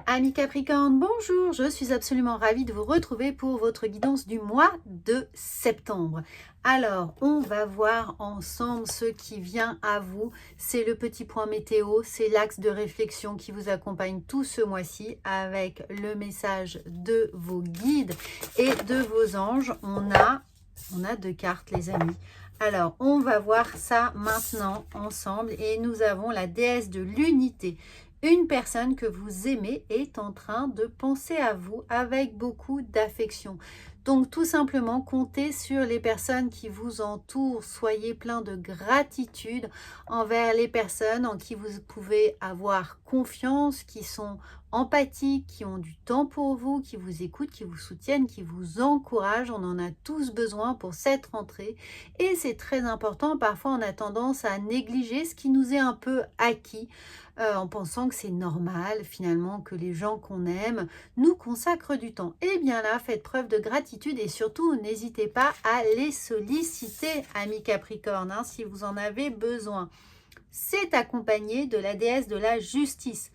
Amis Capricorne, bonjour, je suis absolument ravie de vous retrouver pour votre guidance du mois de septembre. Alors, on va voir ensemble ce qui vient à vous. C'est le petit point météo, c'est l'axe de réflexion qui vous accompagne tout ce mois-ci avec le message de vos guides et de vos anges. On a 2 cartes, les amis. Alors, on va voir ça maintenant ensemble et nous avons la déesse de l'unité. Une personne que vous aimez est en train de penser à vous avec beaucoup d'affection. Donc, tout simplement, comptez sur les personnes qui vous entourent. Soyez plein de gratitude envers les personnes en qui vous pouvez avoir confiance, qui sont empathiques, qui ont du temps pour vous, qui vous écoutent, qui vous soutiennent, qui vous encouragent. On en a tous besoin pour cette rentrée. Et c'est très important. Parfois, on a tendance à négliger ce qui nous est un peu acquis. En pensant que c'est normal finalement que les gens qu'on aime nous consacrent du temps. Et bien là, faites preuve de gratitude et surtout n'hésitez pas à les solliciter, amis Capricorne, si vous en avez besoin. C'est accompagné de la déesse de la justice.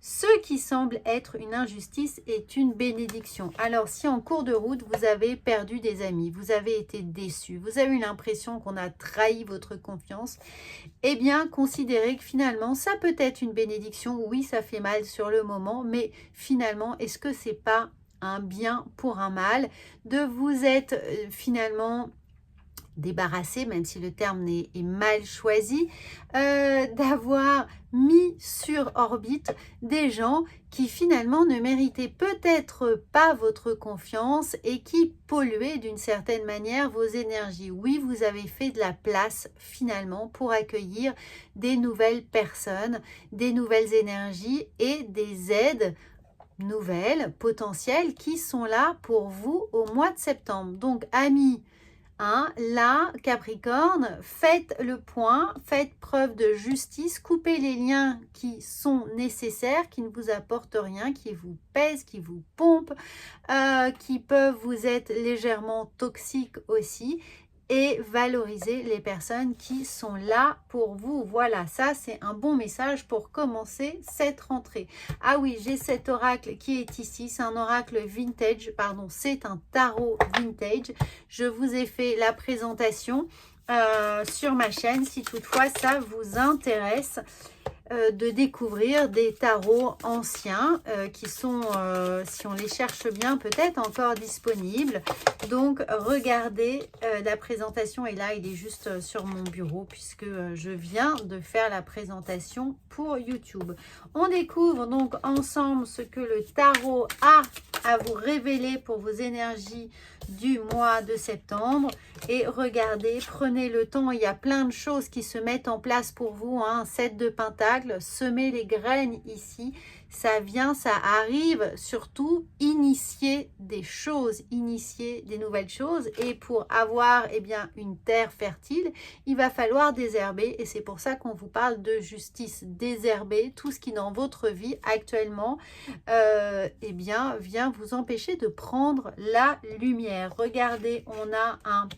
Ce qui semble être une injustice est une bénédiction. Alors, si en cours de route, vous avez perdu des amis, vous avez été déçu, vous avez eu l'impression qu'on a trahi votre confiance, eh bien, considérez que finalement, ça peut être une bénédiction. Oui, ça fait mal sur le moment, mais finalement, est-ce que c'est pas un bien pour un mal de vous être finalement débarrassé, même si le terme est mal choisi, d'avoir mis sur orbite des gens qui finalement ne méritaient peut-être pas votre confiance et qui polluaient d'une certaine manière vos énergies. Oui, vous avez fait de la place finalement pour accueillir des nouvelles personnes, des nouvelles énergies et des aides nouvelles, potentielles, qui sont là pour vous au mois de septembre. Donc, amis, là, Capricorne, faites le point, faites preuve de justice, coupez les liens qui sont nécessaires, qui ne vous apportent rien, qui vous pèsent, qui vous pompent, qui peuvent vous être légèrement toxiques aussi, et valoriser les personnes qui sont là pour vous. Voilà, ça c'est un bon message pour commencer cette rentrée. Ah oui, j'ai cet oracle qui est ici, c'est un oracle vintage, pardon, c'est un tarot vintage. Je vous ai fait la présentation sur ma chaîne, si toutefois ça vous intéresse de découvrir des tarots anciens qui sont, si on les cherche bien, peut-être encore disponibles. Donc, regardez, la présentation est là, il est juste sur mon bureau puisque je viens de faire la présentation pour YouTube. On découvre donc ensemble ce que le tarot a à vous révéler pour vos énergies du mois de septembre. Et regardez, prenez le temps, il y a plein de choses qui se mettent en place pour vous. 7 de pentacles, semez les graines ici. Ça vient, ça arrive, surtout initier des choses, initier des nouvelles choses. Et pour avoir une terre fertile, il va falloir désherber. Et c'est pour ça qu'on vous parle de justice. Désherber tout ce qui dans votre vie actuellement vient vous empêcher de prendre la lumière. Regardez, on a un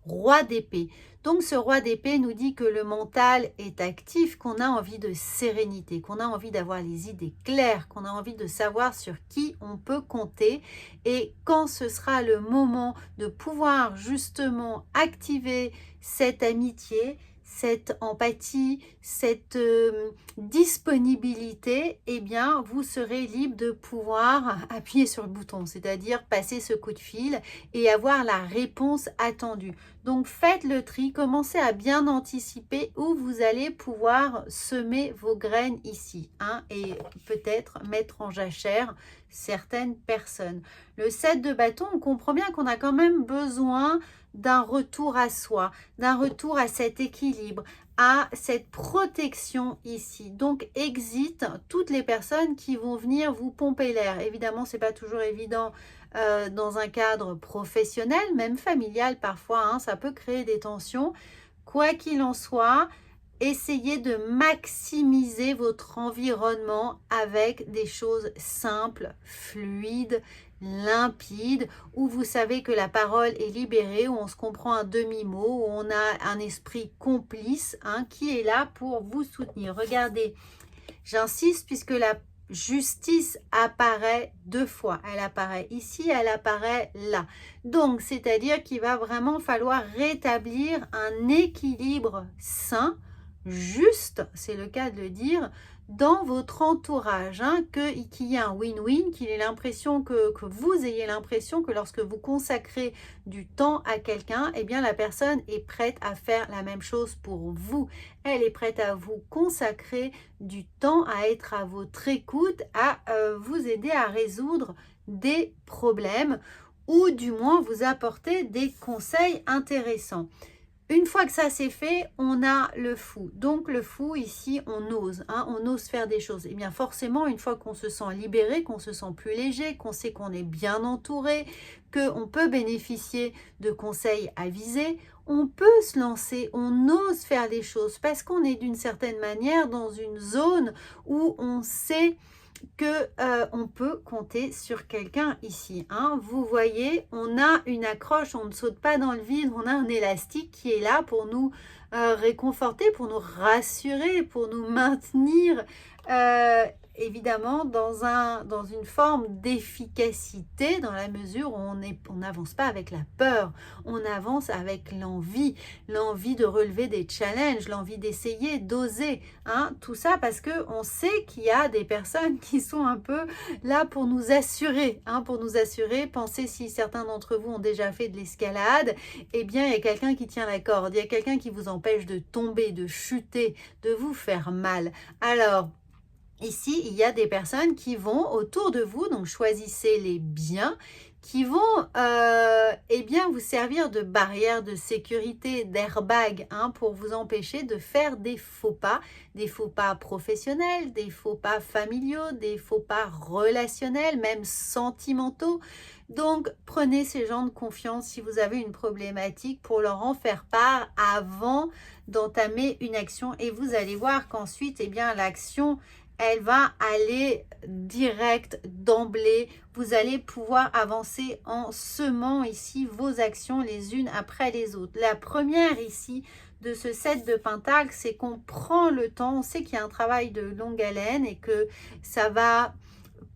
roi d'épée. Donc ce roi d'épée nous dit que le mental est actif, qu'on a envie de sérénité, qu'on a envie d'avoir les idées claires, qu'on a envie de savoir sur qui on peut compter. Et quand ce sera le moment de pouvoir justement activer cette amitié, cette empathie, cette disponibilité, vous serez libre de pouvoir appuyer sur le bouton, c'est-à-dire passer ce coup de fil et avoir la réponse attendue. Donc, faites le tri, commencez à bien anticiper où vous allez pouvoir semer vos graines ici, et peut-être mettre en jachère certaines personnes. Le 7 de bâton, on comprend bien qu'on a quand même besoin d'un retour à soi, d'un retour à cet équilibre, à cette protection ici. Donc, exit toutes les personnes qui vont venir vous pomper l'air. Évidemment, c'est pas toujours évident dans un cadre professionnel, même familial parfois, ça peut créer des tensions. Quoi qu'il en soit, essayez de maximiser votre environnement avec des choses simples, fluides, limpides, où vous savez que la parole est libérée, où on se comprend un demi-mot, où on a un esprit complice qui est là pour vous soutenir. Regardez, j'insiste puisque la justice apparaît deux fois. Elle apparaît ici, elle apparaît là. Donc, c'est-à-dire qu'il va vraiment falloir rétablir un équilibre sain, juste, c'est le cas de le dire, dans votre entourage, hein, qu'il y ait un win-win, qu'il ait l'impression que vous ayez l'impression que lorsque vous consacrez du temps à quelqu'un, eh bien la personne est prête à faire la même chose pour vous. Elle est prête à vous consacrer du temps, à être à votre écoute, à vous aider à résoudre des problèmes ou du moins vous apporter des conseils intéressants. Une fois que ça c'est fait, on a le fou. Donc le fou ici, on ose, hein, on ose faire des choses. Et bien forcément, une fois qu'on se sent libéré, qu'on se sent plus léger, qu'on sait qu'on est bien entouré, qu'on peut bénéficier de conseils avisés, on peut se lancer, on ose faire des choses parce qu'on est d'une certaine manière dans une zone où on sait que on peut compter sur quelqu'un ici, hein. Vous voyez, on a une accroche, on ne saute pas dans le vide, on a un élastique qui est là pour nous réconforter, pour nous rassurer, pour nous maintenir évidemment dans une forme d'efficacité, dans la mesure où on n'avance pas avec la peur, on avance avec l'envie de relever des challenges, l'envie d'essayer, d'oser, hein, tout ça parce que on sait qu'il y a des personnes qui sont un peu là pour nous assurer, hein, pensez si certains d'entre vous ont déjà fait de l'escalade, eh bien il y a quelqu'un qui tient la corde, il y a quelqu'un qui vous empêche de tomber, de chuter, de vous faire mal. Alors, ici, il y a des personnes qui vont autour de vous, donc choisissez les biens, qui vont eh bien, vous servir de barrière de sécurité, d'airbag, hein, pour vous empêcher de faire des faux pas professionnels, des faux pas familiaux, des faux pas relationnels, même sentimentaux. Donc, prenez ces gens de confiance si vous avez une problématique pour leur en faire part avant d'entamer une action et vous allez voir qu'ensuite, eh bien, l'action elle va aller direct d'emblée. Vous allez pouvoir avancer en semant ici vos actions les unes après les autres. La première ici de ce set de pentacles, c'est qu'on prend le temps. On sait qu'il y a un travail de longue haleine et que ça va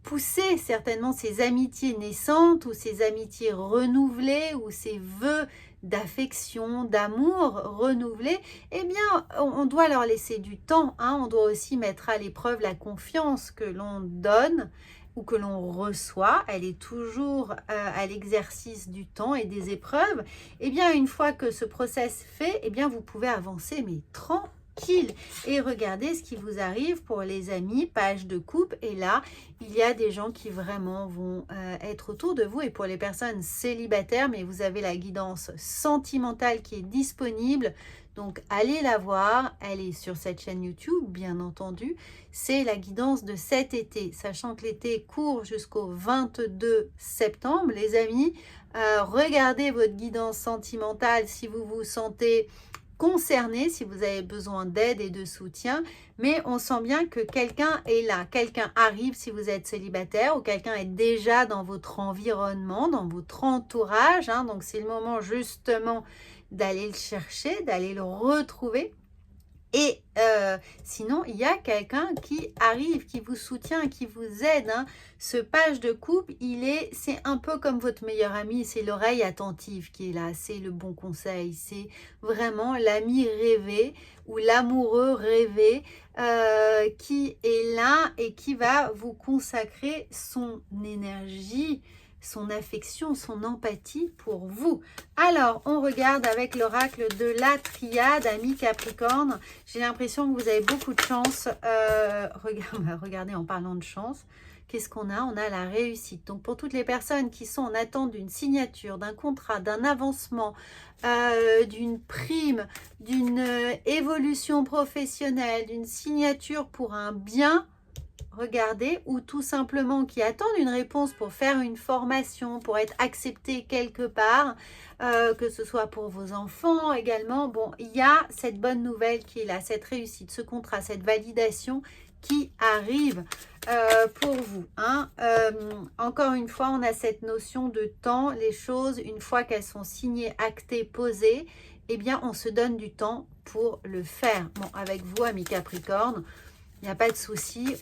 pousser certainement ces amitiés naissantes ou ces amitiés renouvelées ou ces vœux d'affection, d'amour renouvelés, eh bien, on doit leur laisser du temps, hein. On doit aussi mettre à l'épreuve la confiance que l'on donne ou que l'on reçoit. Elle est toujours à l'exercice du temps et des épreuves. Eh bien, une fois que ce process fait, eh bien, vous pouvez avancer, mais tranquille. Et regardez ce qui vous arrive pour les amis, page de coupe. Et là, il y a des gens qui vraiment vont être autour de vous. Et pour les personnes célibataires, mais vous avez la guidance sentimentale qui est disponible. Donc, allez la voir. Elle est sur cette chaîne YouTube, bien entendu. C'est la guidance de cet été. Sachant que l'été court jusqu'au 22 septembre, les amis. Regardez votre guidance sentimentale si vous vous sentez concerné, si vous avez besoin d'aide et de soutien, mais on sent bien que quelqu'un est là, quelqu'un arrive si vous êtes célibataire ou quelqu'un est déjà dans votre environnement, dans votre entourage, hein, donc c'est le moment justement d'aller le chercher, d'aller le retrouver. Et sinon, il y a quelqu'un qui arrive, qui vous soutient, qui vous aide, hein. Ce page de coupe, c'est un peu comme votre meilleur ami, c'est l'oreille attentive qui est là, c'est le bon conseil, c'est vraiment l'ami rêvé ou l'amoureux rêvé qui est là et qui va vous consacrer son énergie, son affection, son empathie pour vous. Alors, on regarde avec l'oracle de la triade, ami Capricorne. J'ai l'impression que vous avez beaucoup de chance. Regardez, en parlant de chance, qu'est-ce qu'on a? On a la réussite. Donc, pour toutes les personnes qui sont en attente d'une signature, d'un contrat, d'un avancement, d'une prime, d'une évolution professionnelle, d'une signature pour un bien, regardez, ou tout simplement qui attendent une réponse pour faire une formation, pour être accepté quelque part, que ce soit pour vos enfants également. Bon, il y a cette bonne nouvelle qui est là, cette réussite, ce contrat, cette validation qui arrive pour vous, hein. Encore une fois, on a cette notion de temps. Les choses, une fois qu'elles sont signées, actées, posées, eh bien, on se donne du temps pour le faire. Bon, avec vous, amis Capricorne, Il n'y a pas de souci.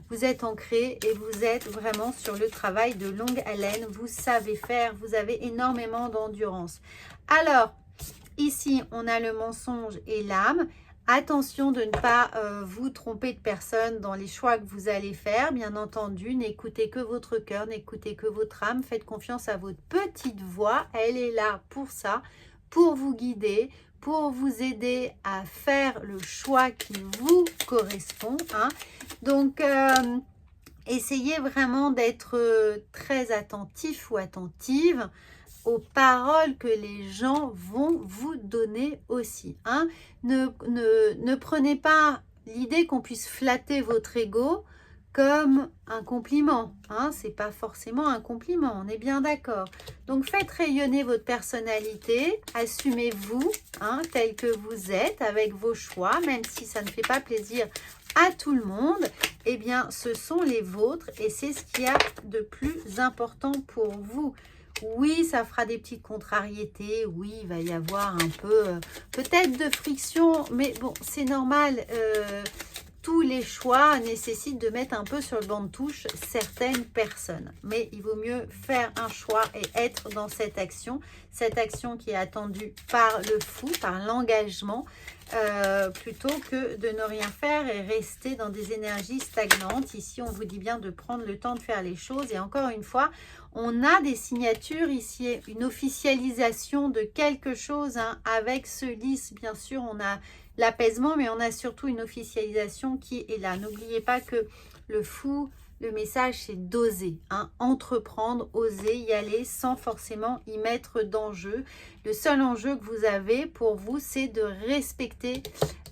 Vous êtes ancré et vous êtes vraiment sur le travail de longue haleine. Vous savez faire, vous avez énormément d'endurance. Alors, ici, on a le mensonge et l'âme. Attention de ne pas vous tromper de personne dans les choix que vous allez faire. Bien entendu, n'écoutez que votre cœur, n'écoutez que votre âme. Faites confiance à votre petite voix. Elle est là pour ça, pour vous guider, pour vous aider à faire le choix qui vous correspond. Hein. Donc, essayez vraiment d'être très attentif ou attentive aux paroles que les gens vont vous donner aussi. Hein. Ne prenez pas l'idée qu'on puisse flatter votre ego comme un compliment. Hein. Ce n'est pas forcément un compliment, on est bien d'accord. Donc faites rayonner votre personnalité, assumez-vous hein, tel que vous êtes avec vos choix, même si ça ne fait pas plaisir à tout le monde, eh bien ce sont les vôtres et c'est ce qu'il y a de plus important pour vous. Oui, ça fera des petites contrariétés. Oui, il va y avoir un peu, peut-être de friction. Mais bon, c'est normal. Tous les choix nécessitent de mettre un peu sur le banc de touche certaines personnes. Mais il vaut mieux faire un choix et être dans cette action qui est attendue par le fou, par l'engagement, plutôt que de ne rien faire et rester dans des énergies stagnantes. Ici, on vous dit bien de prendre le temps de faire les choses. Et encore une fois, on a des signatures ici, une officialisation de quelque chose. Hein. Avec ce lys, bien sûr, on a l'apaisement, mais on a surtout une officialisation qui est là. N'oubliez pas que le fou, le message, c'est d'oser, hein, entreprendre, oser y aller sans forcément y mettre d'enjeu. Le seul enjeu que vous avez pour vous, c'est de respecter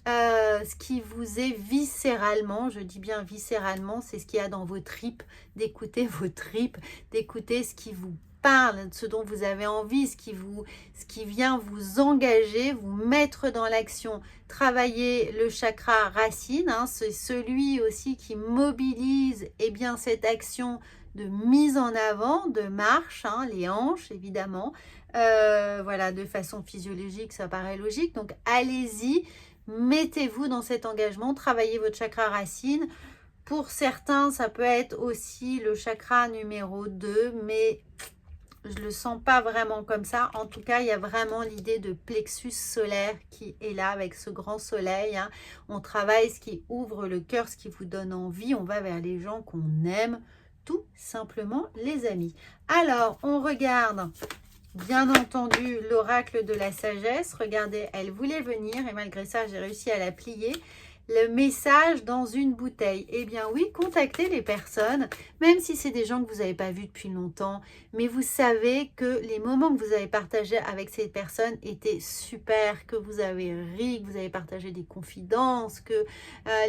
ce qui vous est viscéralement, je dis bien viscéralement, c'est ce qu'il y a dans vos tripes, d'écouter vos tripes, d'écouter ce qui vous parle, ce dont vous avez envie, ce qui vient vous engager, vous mettre dans l'action. Travailler le chakra racine, hein, c'est celui aussi qui mobilise eh bien, cette action de mise en avant, de marche, hein, les hanches évidemment. Voilà, de façon physiologique, ça paraît logique. Donc allez-y, mettez-vous dans cet engagement, travaillez votre chakra racine. Pour certains, ça peut être aussi le chakra numéro 2, mais je ne le sens pas vraiment comme ça. En tout cas, il y a vraiment l'idée de plexus solaire qui est là avec ce grand soleil. Hein. On travaille ce qui ouvre le cœur, ce qui vous donne envie. On va vers les gens qu'on aime, tout simplement, les amis. Alors, on regarde, bien entendu, l'oracle de la sagesse. Regardez, elle voulait venir et malgré ça, j'ai réussi à la plier. Le message dans une bouteille. Eh bien oui, contactez les personnes, même si c'est des gens que vous n'avez pas vus depuis longtemps, mais vous savez que les moments que vous avez partagés avec ces personnes étaient super, que vous avez ri, que vous avez partagé des confidences, que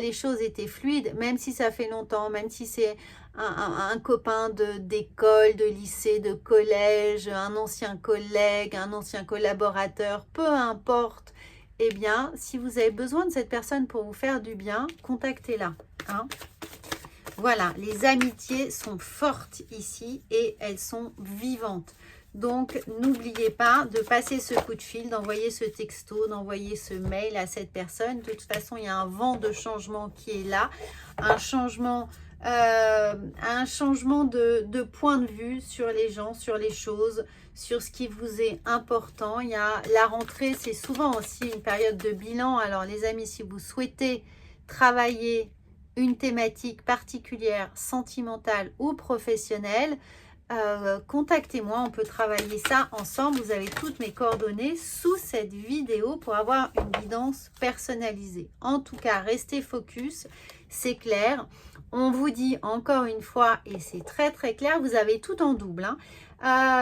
les choses étaient fluides, même si ça fait longtemps, même si c'est un copain d'école, de lycée, de collège, un ancien collègue, un ancien collaborateur, peu importe. Eh bien, si vous avez besoin de cette personne pour vous faire du bien, contactez-la. Hein. Voilà, les amitiés sont fortes ici et elles sont vivantes. Donc, n'oubliez pas de passer ce coup de fil, d'envoyer ce texto, d'envoyer ce mail à cette personne. De toute façon, il y a un vent de changement qui est là, un changement de point de vue sur les gens, sur les choses, sur ce qui vous est important. Il y a la rentrée, c'est souvent aussi une période de bilan. Alors les amis, si vous souhaitez travailler une thématique particulière, sentimentale ou professionnelle, contactez-moi, on peut travailler ça ensemble. Vous avez toutes mes coordonnées sous cette vidéo pour avoir une guidance personnalisée. En tout cas, restez focus, c'est clair. On vous dit encore une fois, et c'est très très clair, vous avez tout en double. Hein.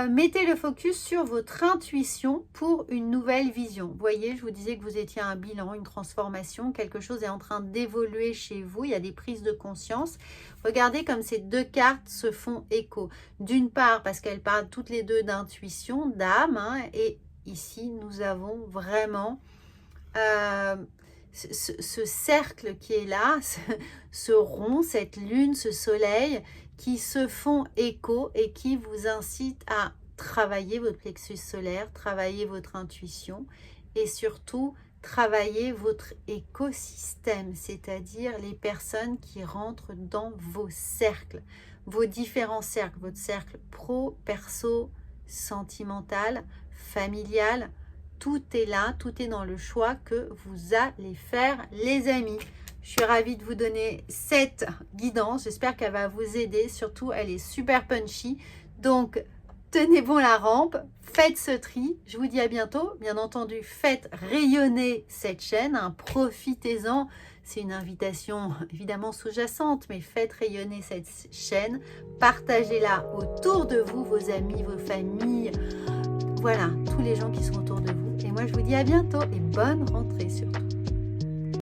Mettez le focus sur votre intuition pour une nouvelle vision. Vous voyez, je vous disais que vous étiez un bilan, une transformation, quelque chose est en train d'évoluer chez vous, il y a des prises de conscience. Regardez comme ces deux cartes se font écho. D'une part, parce qu'elles parlent toutes les deux d'intuition, d'âme, hein, et ici, nous avons vraiment ce cercle qui est là, ce rond, cette lune, ce soleil qui se font écho et qui vous incitent à travailler votre plexus solaire, travailler votre intuition et surtout travailler votre écosystème, c'est-à-dire les personnes qui rentrent dans vos cercles, vos différents cercles, votre cercle pro, perso, sentimental, familial. Tout est là, tout est dans le choix que vous allez faire, les amis. Je suis ravie de vous donner cette guidance. J'espère qu'elle va vous aider. Surtout, elle est super punchy. Donc, tenez bon la rampe, faites ce tri. Je vous dis à bientôt. Bien entendu, faites rayonner cette chaîne. Hein, profitez-en. C'est une invitation évidemment sous-jacente, mais faites rayonner cette chaîne. Partagez-la autour de vous, vos amis, vos familles. Voilà, tous les gens qui sont autour de vous. Et moi, je vous dis à bientôt et bonne rentrée surtout.